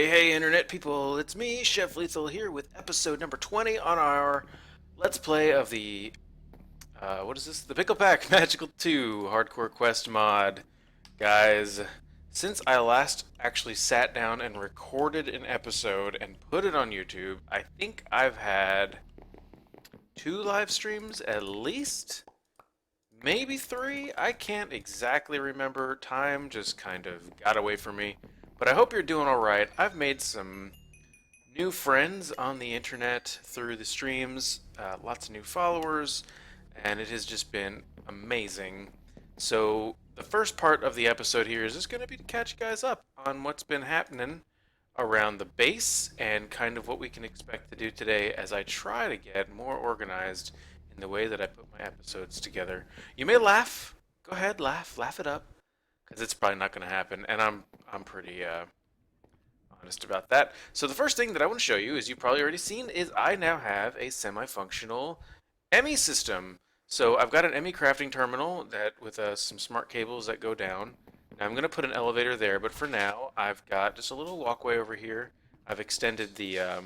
Hey, Internet people, it's me, Chef Lethal, here with episode number 20 on our Let's Play of the, what is this? The Pickle Pack Magical 2 Hardcore Quest mod. Guys, since I last actually sat down and recorded an episode and put it on YouTube, I think I've had 2 live streams at least? Maybe 3? I can't exactly remember. Time just kind of got away from me. But I hope you're doing alright. I've made some new friends on the internet through the streams, lots of new followers, and it has just been amazing. So, the first part of the episode here is just going to be to catch you guys up on what's been happening around the base and kind of what we can expect to do today as I try to get more organized in the way that I put my episodes together. You may laugh. Go ahead, laugh it up, because it's probably not going to happen, and I'm pretty honest about that. So the first thing that I want to show you, as you've probably already seen, is I now have a semi-functional Emmy system. So I've got an Emmy crafting terminal that with some smart cables that go down. Now I'm going to put an elevator there, but for now I've got just a little walkway over here. I've extended the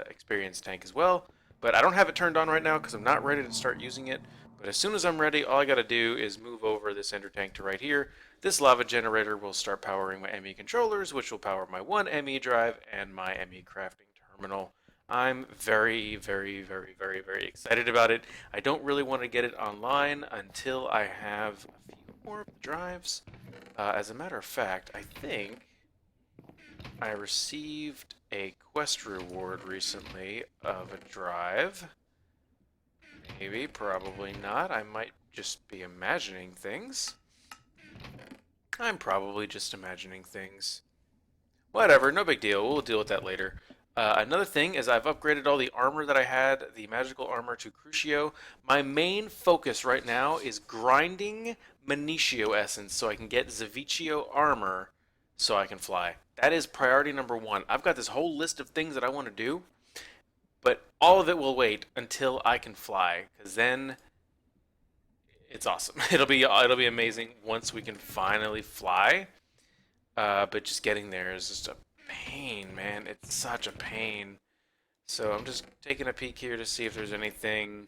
experience tank as well, but I don't have it turned on right now because I'm not ready to start using it. But as soon as I'm ready, all I got to do is move over this ender tank to right here. This lava generator will start powering my ME controllers, which will power my one ME drive and my ME crafting terminal. I'm very excited about it. I don't really want to get it online until I have a few more of the drives. As a matter of fact, I think I received a quest reward recently of a drive. Maybe, probably not. I might just be imagining things. I'm probably just imagining things. Whatever, no big deal. We'll deal with that later. Another thing is I've upgraded all the armor that I had, the magical armor to Crucio. My main focus right now is grinding Manicio Essence so I can get Zavicchio armor so I can fly. That is priority number one. I've got this whole list of things that I want to do, but all of it will wait until I can fly, because then it's awesome. It'll be amazing once we can finally fly. But just getting there is just a pain, man. It's such a pain. So I'm just taking a peek here to see if there's anything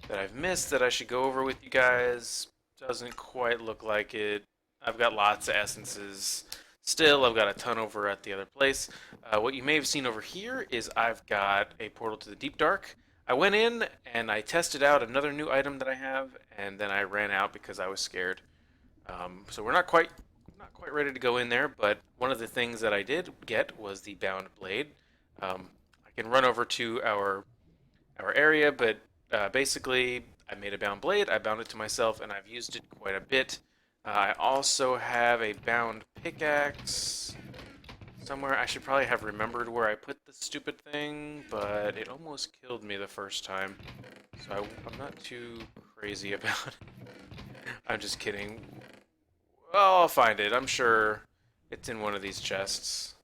that I've missed that I should go over with you guys. Doesn't quite look like it. I've got lots of essences. Still, I've got a ton over at the other place. What you may have seen over here is I've got a portal to the Deep Dark. I went in and I tested out another new item that I have, and then I ran out because I was scared. So we're not quite ready to go in there, but one of the things that I did get was the bound blade. I can run over to our area, but basically I made a bound blade. I bound it to myself, and I've used it quite a bit. I also have a bound pickaxe somewhere. I should probably have remembered where I put the stupid thing, but it almost killed me the first time. So I'm not too crazy about it. I'm just kidding. Well, I'll find it. I'm sure it's in one of these chests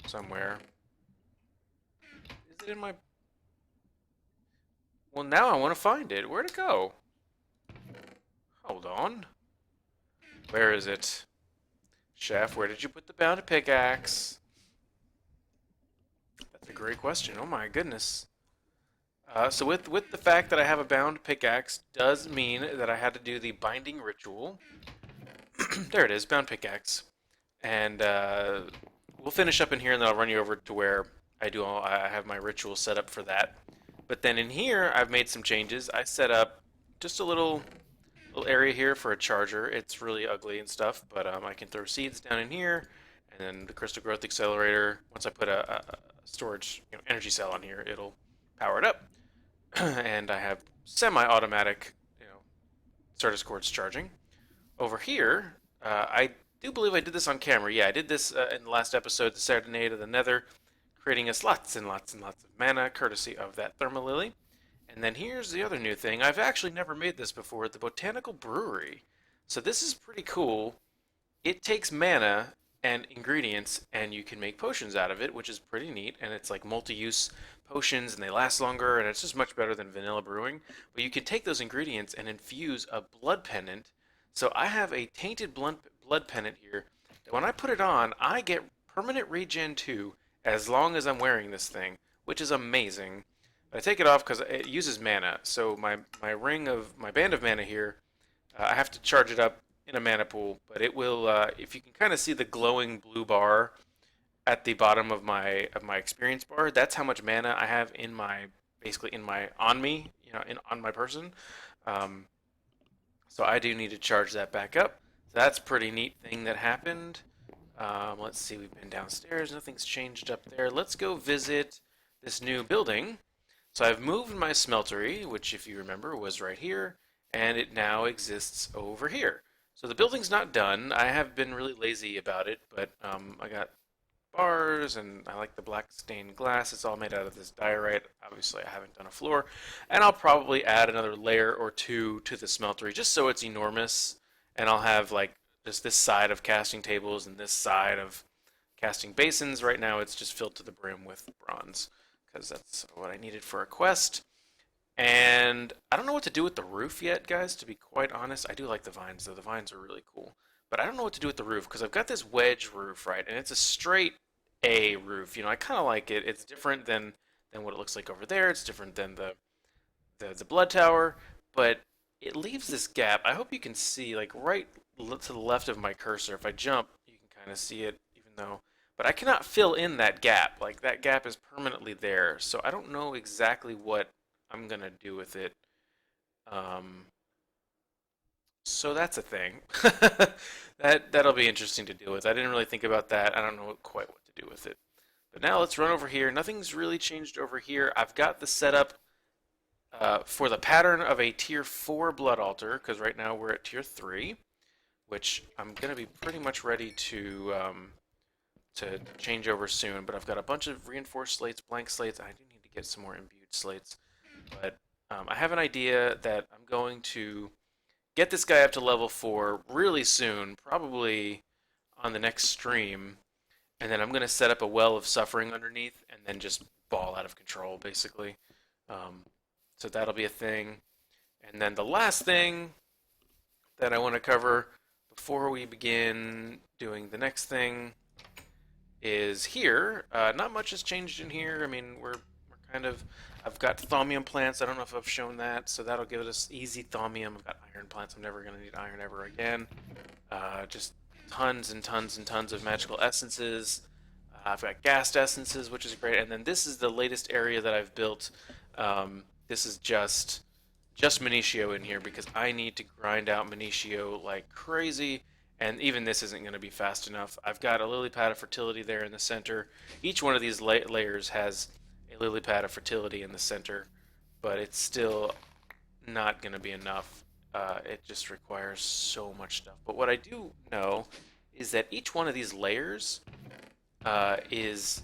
somewhere. Is it in my... Well, now I want to find it. Where'd it go? Hold on. Where is it? Chef, where did you put the bound pickaxe? That's a great question. Oh my goodness. So with the fact that I have a bound pickaxe does mean that I had to do the binding ritual. There it is, bound pickaxe. And we'll finish up in here, and then I'll run you over to where I have my ritual set up for that. But then in here, I've made some changes. I set up just a little area here for a charger. It's really ugly and stuff, but I can throw seeds down in here, and then the crystal growth accelerator. Once I put a storage energy cell on here, it'll power it up. And I have semi-automatic, Certus cords charging. Over here, I do believe I did this on camera. Yeah, I did this in the last episode, the Serenade of the Nether, creating us lots and lots and lots of mana, courtesy of that Thermal Lily. And then here's the other new thing. I've actually never made this before, the Botanical Brewery. So this is pretty cool. It takes mana and ingredients, and you can make potions out of it, which is pretty neat. And it's like multi-use potions, and they last longer, and it's just much better than vanilla brewing. But you can take those ingredients and infuse a blood pendant. So I have a tainted blood pendant here that when I put it on, I get permanent regen 2 as long as I'm wearing this thing, which is amazing. But I take it off because it uses mana. So my band of mana here, I have to charge it up in a mana pool, but it will. If you can kind of see the glowing blue bar at the bottom of my experience bar, that's how much mana I have in my basically in my on me, on my person. Um, so I do need to charge that back up. So that's a pretty neat thing that happened. Let's see, we've been downstairs. Nothing's changed up there. Let's go visit this new building. So I've moved my smeltery, which if you remember was right here, and it now exists over here. So the building's not done. I have been really lazy about it, but I got bars, and I like the black stained glass. It's all made out of this diorite. Obviously, I haven't done a floor. And I'll probably add another layer or two to the smeltery just so it's enormous. And I'll have like just this side of casting tables and this side of casting basins. Right now, it's just filled to the brim with bronze because that's what I needed for a quest. And I don't know what to do with the roof yet, guys, to be quite honest. I do like the vines, though. The vines are really cool. But I don't know what to do with the roof because I've got this wedge roof, right? And it's a straight A roof. I kind of like it. It's different than what it looks like over there. It's different than the blood tower, but it leaves this gap. I hope you can see, like right to the left of my cursor. If I jump, you can kind of see it, even though. But I cannot fill in that gap. Like that gap is permanently there. So I don't know exactly what I'm gonna do with it. Um, so that's a thing. That'll be interesting to deal with. I didn't really think about that. I don't know quite what to do with it. But now let's run over here. Nothing's really changed over here. I've got the setup for the pattern of a tier 4 blood altar, because right now we're at tier 3, which I'm going to be pretty much ready to change over soon. But I've got a bunch of reinforced slates, blank slates. I do need to get some more imbued slates. But I have an idea that I'm going to get this guy up to level 4 really soon, probably on the next stream, and then I'm going to set up a well of suffering underneath and then just ball out of control, basically. Um, so that'll be a thing. And then the last thing that I want to cover before we begin doing the next thing is here. Not much has changed in here. I mean, we're kind of. I've got thaumium plants. I don't know if I've shown that, so that'll give us easy thaumium. I've got iron plants. I'm never going to need iron ever again. Just tons and tons and tons of magical essences. I've got ghast essences, which is great. And then this is the latest area that I've built. This is just Minitio in here because I need to grind out Minitio like crazy. And even this isn't going to be fast enough. I've got a lily pad of fertility there in the center. Each one of these layers has a lily pad of fertility in the center, but it's still not going to be enough. It just requires so much stuff. But what I do know is that each one of these layers is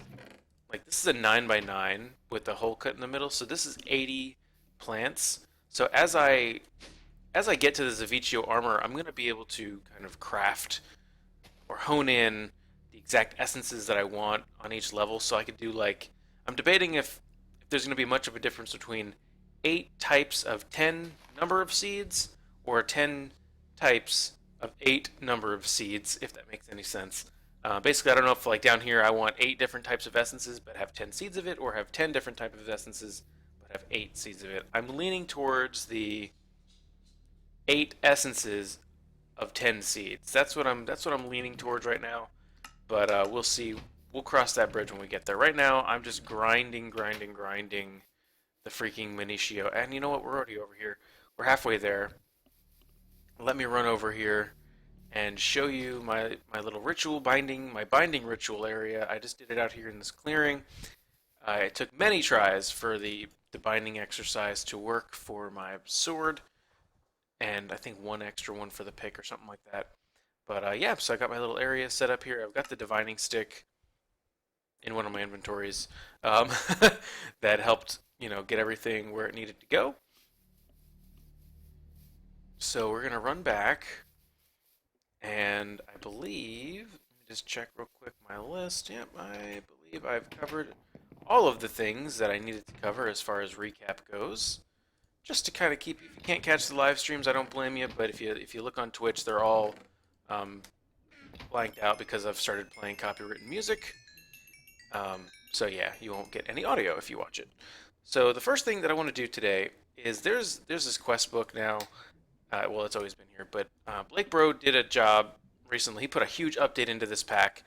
like this is a 9 by 9 with the hole cut in the middle. So this is 80 plants. So as I get to the Zavicchio armor, I'm going to be able to kind of craft or hone in the exact essences that I want on each level. So I could do like, I'm debating if there's going to be much of a difference between 8 types of 10 number of seeds or 10 types of 8 number of seeds, if that makes any sense. Basically, I don't know if like down here I want 8 different types of essences but have 10 seeds of it, or have 10 different types of essences but have 8 seeds of it. I'm leaning towards the 8 essences of 10 seeds. That's what I'm leaning towards right now. But we'll see. We'll cross that bridge when we get there. Right now, I'm just grinding the freaking Minitio. And you know what? We're already over here. We're halfway there. Let me run over here and show you my little ritual binding, my binding ritual area. I just did it out here in this clearing. It took many tries for the binding exercise to work for my sword, and I think one extra one for the pick or something like that. But yeah, so I got my little area set up here. I've got the divining stick in one of my inventories that helped, get everything where it needed to go. So we're gonna run back, and I believe, let me just check real quick my list. Yep, I believe I've covered all of the things that I needed to cover as far as recap goes. Just to kind of keep, if you can't catch the live streams, I don't blame you. But if you look on Twitch, they're all um, blanked out because I've started playing copywritten music. So yeah, you won't get any audio if you watch it. So the first thing that I want to do today is there's this quest book now. Well, it's always been here, but Blake Bro did a job recently. He put a huge update into this pack,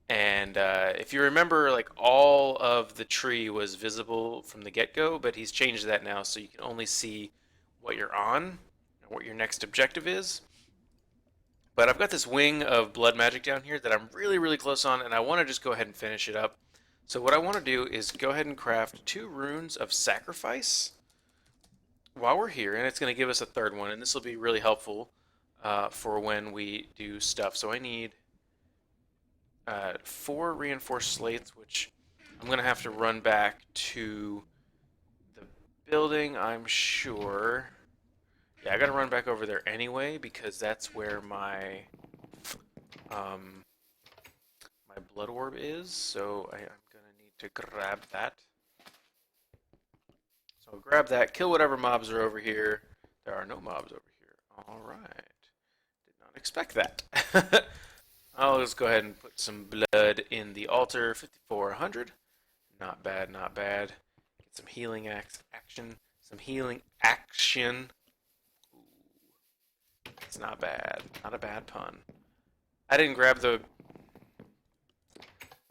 and if you remember, like all of the tree was visible from the get-go, but he's changed that now, so you can only see what you're on and what your next objective is. But I've got this wing of blood magic down here that I'm really, really close on, and I want to just go ahead and finish it up. So what I want to do is go ahead and craft 2 runes of sacrifice while we're here, and it's going to give us a third one, and this will be really helpful for when we do stuff. So I need 4 reinforced slates, which I'm going to have to run back to the building, I'm sure. Yeah, I got to run back over there anyway, because that's where um, my blood orb is, so I'm going to need to grab that. So I'll grab that, kill whatever mobs are over here. There are no mobs over here. Alright. Did not expect that. I'll just go ahead and put some blood in the altar. 5400. Not bad, not bad. Get some healing action. Some healing action. Ooh, it's not bad. Not a bad pun. I didn't grab the...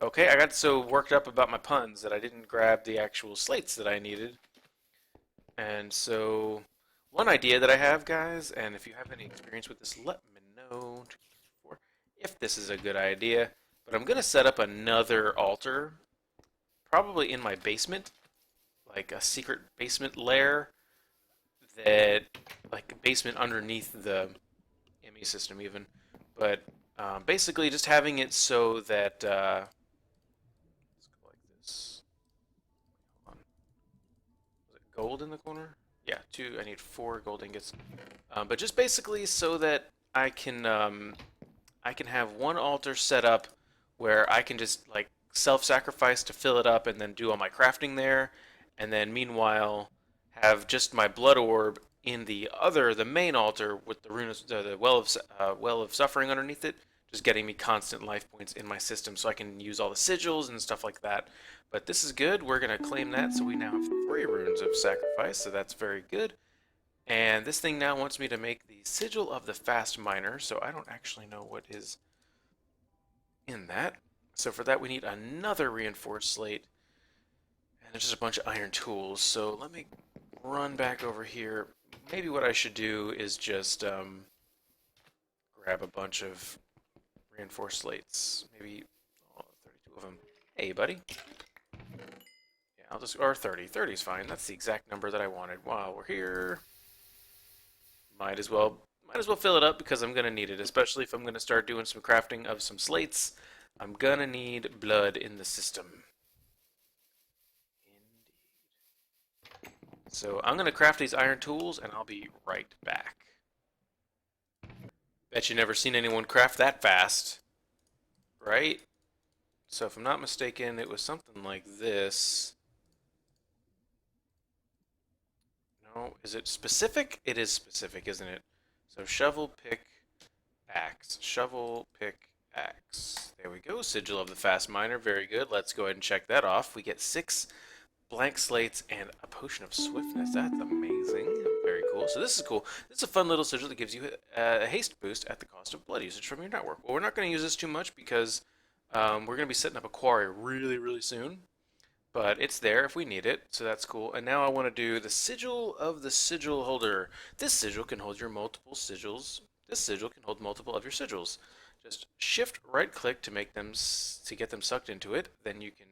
Okay, I got so worked up about my puns that I didn't grab the actual slates that I needed. And so, one idea that I have, guys, and if you have any experience with this, let me know if this is a good idea. But I'm going to set up another altar, probably in my basement, like a secret basement lair that, like a basement underneath the Emmy system even. But basically just having it so that, let's go like this. Hold on. Was it gold in the corner? Yeah, 2, I need 4 gold ingots. But just basically so that I can have one altar set up where I can just like self-sacrifice to fill it up and then do all my crafting there, and then meanwhile have just my blood orb in the main altar with the rune, the well of suffering underneath it, just getting me constant life points in my system, so I can use all the sigils and stuff like that. But this is good. We're gonna claim that, so we now have 3 runes of sacrifice, so that's very good. And this thing now wants me to make the sigil of the fast miner, so I don't actually know what is in that. So for that we need another reinforced slate, and there's just a bunch of iron tools. So let me run back over here. Maybe what I should do is just grab a bunch of reinforced slates. Maybe 32 of them. Hey, buddy. Yeah, I'll just, or 30. 30 is fine. That's the exact number that I wanted. While we're here, might as well fill it up because I'm gonna need it, especially if I'm gonna start doing some crafting of some slates. I'm gonna need blood in the system. So I'm gonna craft these iron tools and I'll be right back. Bet you never seen anyone craft that fast, right? So if I'm not mistaken, it was something like this. No, is it specific? It is specific, isn't it? So shovel, pick, axe. Shovel, pick, axe. There we go. Sigil of the fast miner. Very good. Let's go ahead and check that off. We get 6 blank slates and a potion of swiftness. That's amazing. Very cool. So this is cool. This is a fun little sigil that gives you a haste boost at the cost of blood usage from your network. Well, we're not going to use this too much because we're going to be setting up a quarry really, really soon. But it's there if we need it, so that's cool. And now I want to do the sigil of the sigil holder. This sigil can hold your multiple sigils. This sigil can hold multiple of your sigils. Just shift right click to make them to get them sucked into it. Then you can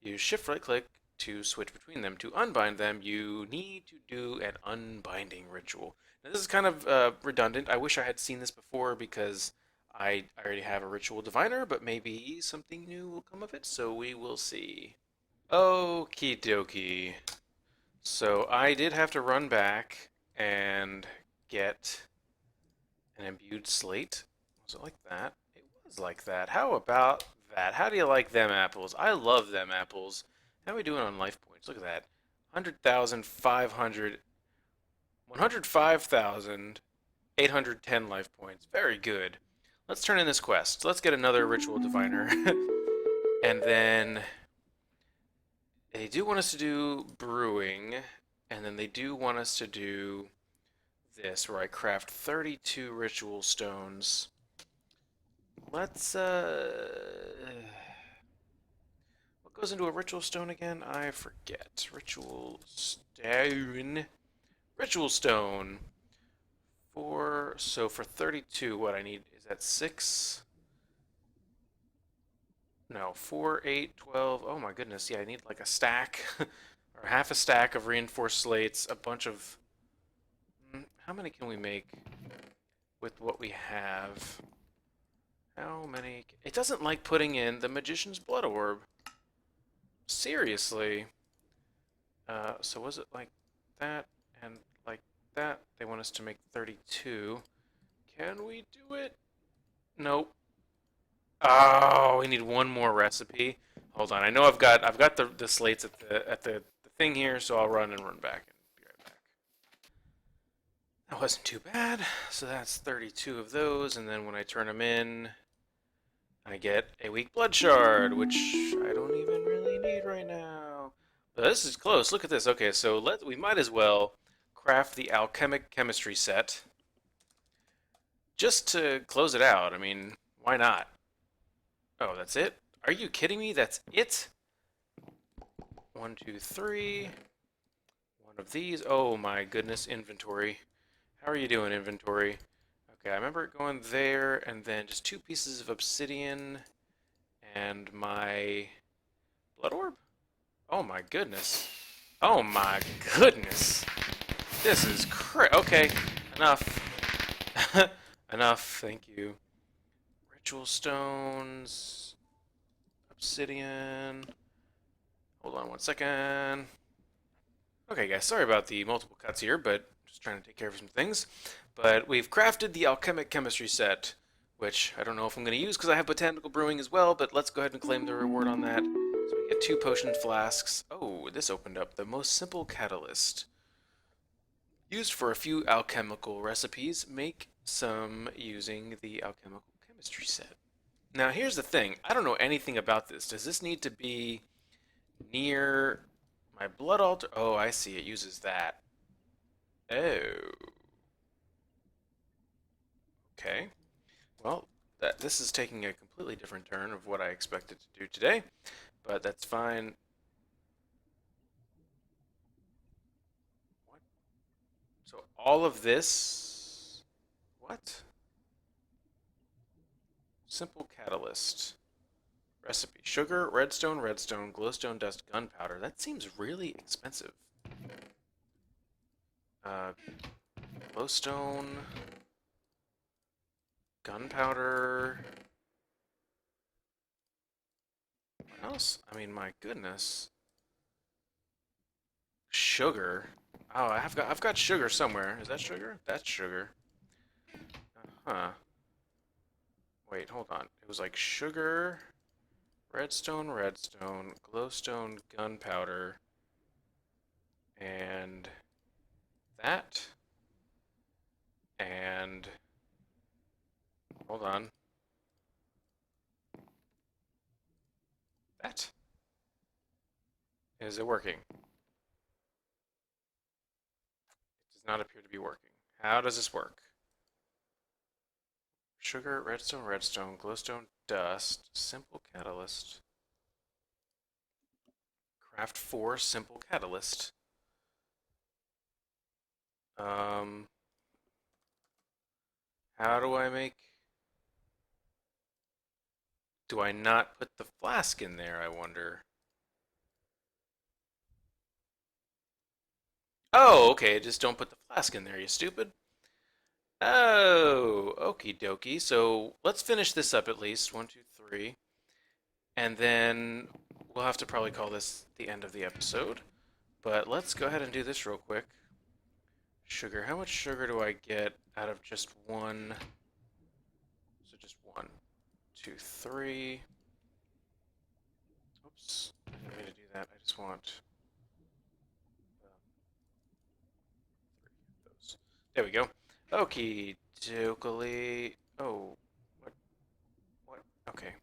use shift right click to switch between them. To unbind them, you need to do an unbinding ritual. Now this is kind of redundant. I wish I had seen this before because I already have a ritual diviner, but maybe something new will come of it, so we will see. Okie dokie. So I did have to run back and get an imbued slate. Was it like that? It was like that. How about that? How do you like them apples? I love them apples. How are we doing on life points? Look at that. 100,500, 105,810 life points. Very good. let's turn in this quest. Let's get another ritual diviner. And then they do want us to do brewing, and then they do want us to do this, where I craft 32 ritual stones. Let's, what goes into a ritual stone again? I forget. Ritual stone. Ritual stone. So for 32, what I need is that 6? No, 4, 8, 12. Oh my goodness, yeah, I need like a stack, or half a stack of reinforced slates, a bunch of. How many can we make with what we have? How many? It doesn't like putting in the magician's blood orb. Seriously. So was it like that and like that? They want us to make 32. Can we do it? Nope. Oh, we need one more recipe. Hold on. I know I've got the slates at the thing here, so I'll run and run back and be right back. That wasn't too bad. So that's 32 of those, and then when I turn them in, I get a weak blood shard, which I don't even really need right now. But this is close. Look at this. Okay, so we might as well craft the alchemic chemistry set just to close it out. I mean, why not? Oh, that's it? Are you kidding me? That's it? One, two, three. One of these. Oh my goodness, inventory. How are you doing, inventory? Okay, I remember it going there, and then just 2 pieces of obsidian and my blood orb? Oh my goodness. Oh my goodness. This is okay, enough. Enough, thank you. Ritual stones, obsidian. Hold on one second. Okay, guys, sorry about the multiple cuts here, but just trying to take care of some things. But we've crafted the alchemic chemistry set, which I don't know if I'm going to use because I have botanical brewing as well, but let's go ahead and claim the reward on that. So we get 2 potion flasks. Oh, this opened up the most simple catalyst. Used for a few alchemical recipes, make some using the alchemical chemistry set. Now, here's the thing. I don't know anything about this. Does this need to be near my blood altar? Oh, I see. It uses that. Oh, okay. Well, this is taking a completely different turn of what I expected to do today, but that's fine. What? So all of this. What? Simple catalyst. Recipe. Sugar, redstone, glowstone dust, gunpowder. That seems really expensive. Uh, glowstone, gunpowder. What else? I mean, my goodness. Sugar. Oh, I've got sugar somewhere. Is that sugar? That's sugar. Huh. Wait, hold on. It was like sugar, redstone, glowstone, gunpowder, and that, and hold on. That. Is it working? It does not appear to be working. How does this work? Sugar, redstone, glowstone dust, simple catalyst. Craft 4 simple catalyst. Um, how do I make... Do I not put the flask in there, I wonder? Oh, okay, just don't put the flask in there, you stupid. Oh, okie dokie. So let's finish this up at least. One, two, three. And then we'll have to probably call this the end of the episode. But let's go ahead and do this real quick. Sugar. How much sugar do I get out of just one? So just one, two, three. Oops. I didn't mean to do that. I just want three of those. There we go. Okie dokie. Oh, what? Okay.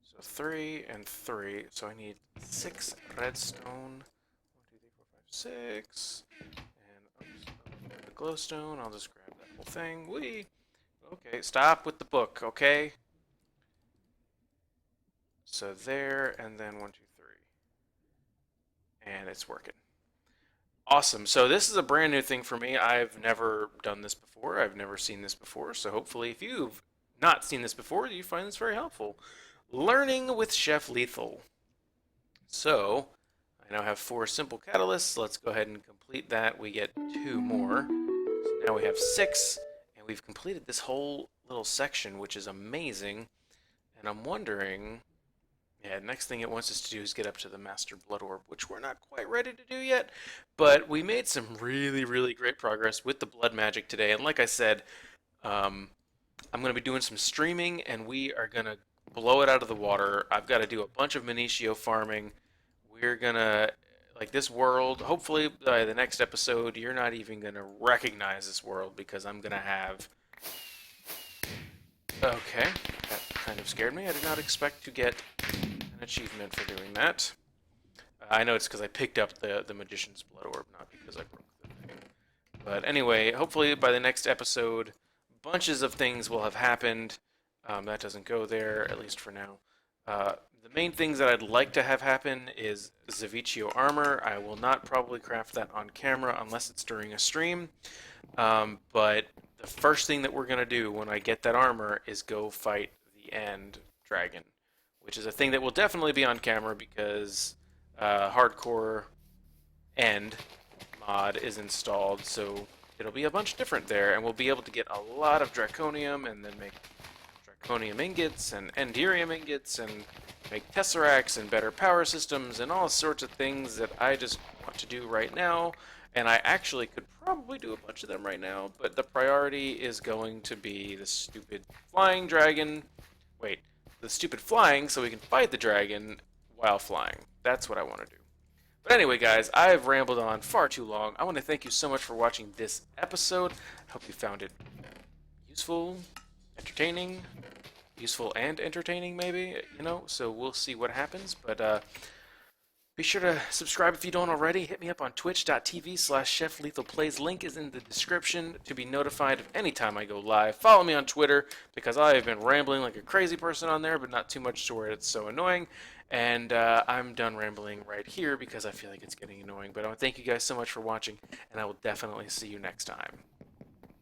So 3 and 3. So I need 6 redstone. 1, 2, 3, 4, 5, 6. And oops, the glowstone. I'll just grab that whole thing. Whee! Okay, stop with the book, okay? So there, and then 1, 2, 3. And it's working. Awesome. So this is a brand new thing for me. I've never done this before. I've never seen this before. So hopefully, if you've not seen this before, you find this very helpful. Learning with Chef Lethal. So I now have 4 simple catalysts. Let's go ahead and complete that. We get 2 more. So now we have 6, and we've completed this whole little section, which is amazing. And I'm wondering, yeah, next thing it wants us to do is get up to the Master Blood Orb, which we're not quite ready to do yet. But we made some really, really great progress with the blood magic today. And like I said, I'm going to be doing some streaming, and we are going to blow it out of the water. I've got to do a bunch of Minitio farming. We're going to, like, this world, hopefully by the next episode, you're not even going to recognize this world because I'm going to have... Okay, that kind of scared me. I did not expect to get an achievement for doing that. I know it's because I picked up the Magician's Blood Orb, not because I broke the thing. But anyway, hopefully by the next episode, bunches of things will have happened. That doesn't go there, at least for now. The main things that I'd like to have happen is Zavicchio armor. I will not probably craft that on camera unless it's during a stream. But the first thing that we're going to do when I get that armor is go fight the End Dragon, which is a thing that will definitely be on camera because Hardcore End mod is installed, so it'll be a bunch different there, and we'll be able to get a lot of Draconium and then make Draconium ingots and Enderium ingots and make Tesseracts and better power systems and all sorts of things that I just want to do right now. And I actually could probably do a bunch of them right now, but the priority is going to be the stupid flying dragon. Wait, the stupid flying so we can fight the dragon while flying. That's what I want to do. But anyway, guys, I've rambled on far too long. I want to thank you so much for watching this episode. I hope you found it useful, entertaining, useful and entertaining, maybe, you know, so we'll see what happens. But be sure to subscribe if you don't already. Hit me up on twitch.tv/ChefLethalPlays. Link is in the description to be notified of any time I go live. Follow me on Twitter because I have been rambling like a crazy person on there, but not too much to where it's so annoying. And I'm done rambling right here because I feel like it's getting annoying. But I want to thank you guys so much for watching, and I will definitely see you next time.